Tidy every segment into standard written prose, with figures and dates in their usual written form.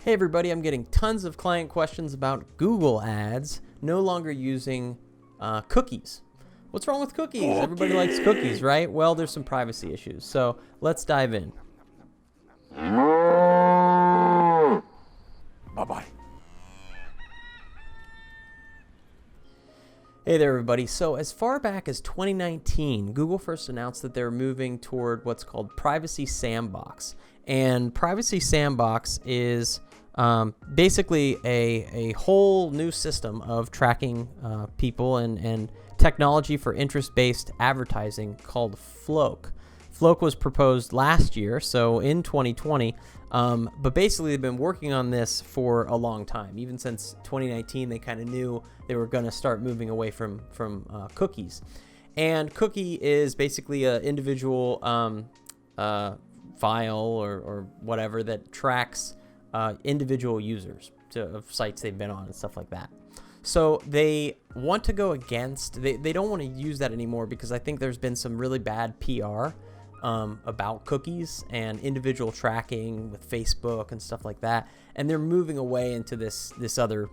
Hey everybody, I'm getting tons of client questions about Google Ads no longer using cookies. What's wrong with cookies? Everybody likes cookies, right? Well, there's some privacy issues. So let's dive in. Bye-bye. Hey there everybody. So as far back as 2019, Google first announced that they're moving toward what's called Privacy Sandbox. And Privacy Sandbox is basically a whole new system of tracking people and technology for interest-based advertising called FLoC. FLoC was proposed last year, so in 2020, but basically they've been working on this for a long time. Even since 2019, they kind of knew they were going to start moving away from cookies. And cookie is basically an individual file or whatever that tracks individual users of sites they've been on and stuff like that. So they want to go against, they don't want to use that anymore because I think there's been some really bad PR about cookies and individual tracking with Facebook and stuff like that. And they're moving away into this other,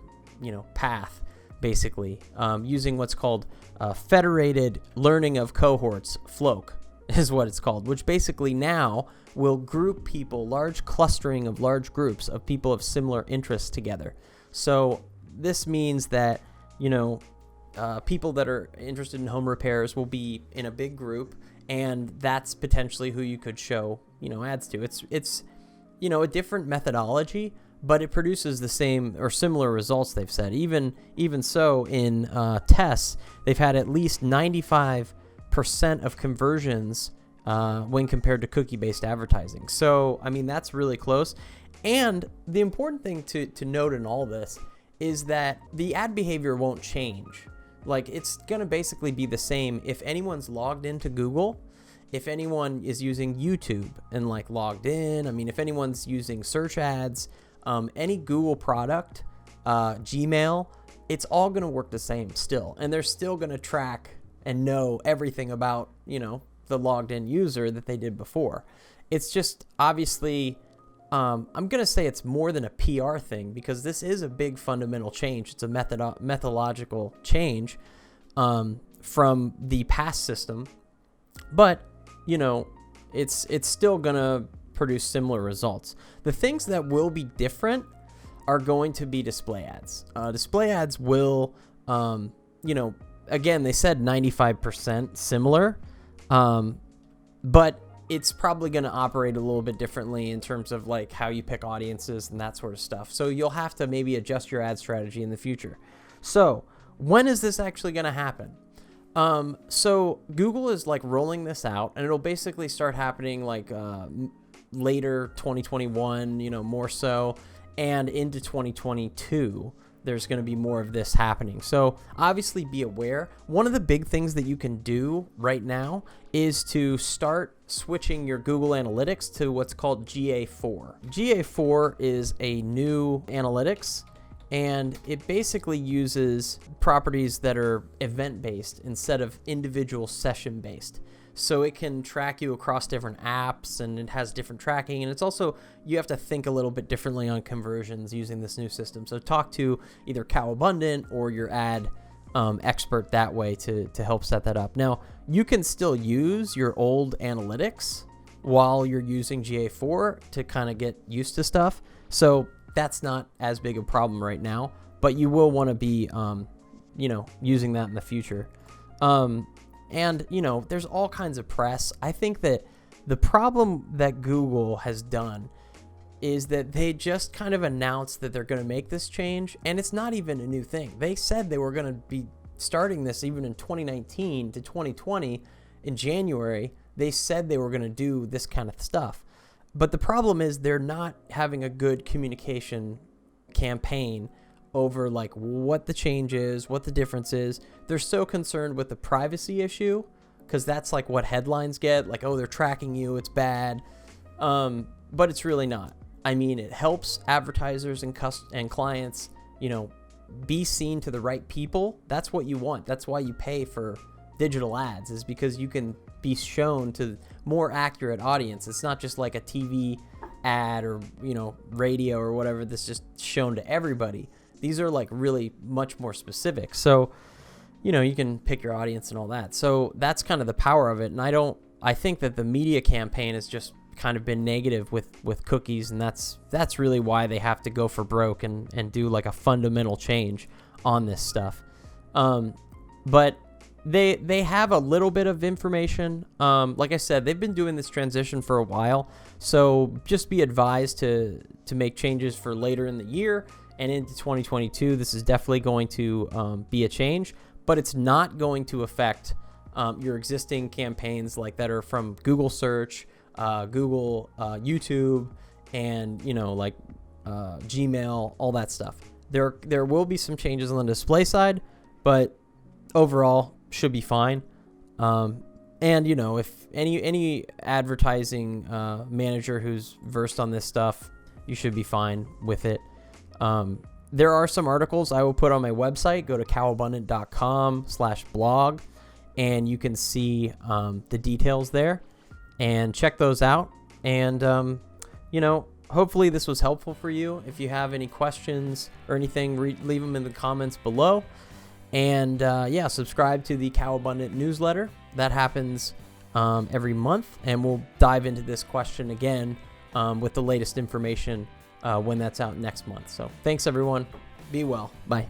path, basically, using what's called federated learning of cohorts, FLoC is what it's called, which basically now will group people, large clustering of large groups of people of similar interests together. So this means that, people that are interested in home repairs will be in a big group, and that's potentially who you could show, ads to. It's a different methodology, but it produces the same or similar results, they've said. Even so, in tests, they've had at least 95% of conversions when compared to cookie-based advertising. So, that's really close. And the important thing to note in all this is that the ad behavior won't change. Like, it's going to basically be the same if anyone's logged into Google, if anyone is using YouTube and logged in, if anyone's using search ads, any Google product, Gmail, it's all going to work the same still. And they're still going to track and know everything about, the logged in user that they did before. It's just obviously, I'm going to say it's more than a PR thing because this is a big fundamental change. It's a methodological change from the past system, but it's still going to produce similar results. The things that will be different are going to be display ads. Display ads will, again, they said 95% similar, but it's probably going to operate a little bit differently in terms of how you pick audiences and that sort of stuff. So you'll have to maybe adjust your ad strategy in the future. So when is this actually going to happen? So Google is rolling this out, and it'll basically start happening later 2021, more so, and into 2022. There's going to be more of this happening. So obviously be aware. One of the big things that you can do right now is to start switching your Google Analytics to what's called GA4. GA4 is a new analytics, and it basically uses properties that are event-based instead of individual session-based. So it can track you across different apps, and it has different tracking. And it's also, you have to think a little bit differently on conversions using this new system. So talk to either Cowabundant or your ad expert that way to help set that up. Now, you can still use your old analytics while you're using GA4 to kind of get used to stuff. So that's not as big a problem right now, but you will want to be, using that in the future. And, there's all kinds of press. I think that the problem that Google has done is that they just kind of announced that they're going to make this change, and it's not even a new thing. They said they were going to be starting this even in 2019 to 2020 in January. They said they were going to do this kind of stuff. But the problem is they're not having a good communication campaign over what the change is, what the difference is. They're so concerned with the privacy issue because that's what headlines get, oh, they're tracking you, it's bad. But it's really not. It helps advertisers and clients, be seen to the right people. That's what you want. That's why you pay for digital ads, is because you can be shown to more accurate audience. It's not just like a TV ad or, you know, radio or whatever that's just shown to everybody. These are like really much more specific. So, you know, you can pick your audience and all that. So that's kind of the power of it. And I think that the media campaign has just kind of been negative with cookies, and that's really why they have to go for broke and do like a fundamental change on this stuff. But they have a little bit of information. Like I said, they've been doing this transition for a while, so just be advised to make changes for later in the year and into 2022. This is definitely going to be a change, but it's not going to affect your existing campaigns like that are from Google search, Google, YouTube, and, you know, like Gmail, all that stuff. There will be some changes on the display side, but overall should be fine. And, you know, if any advertising manager who's versed on this stuff, you should be fine with it. There are some articles I will put on my website. Go to cowabundant.com/blog, and you can see the details there and check those out. And, you know, hopefully this was helpful for you. If you have any questions or anything, leave them in the comments below. And yeah, subscribe to the Cow Abundant newsletter. That happens every month, and we'll dive into this question again with the latest information when that's out next month. So thanks, everyone. Be well. Bye.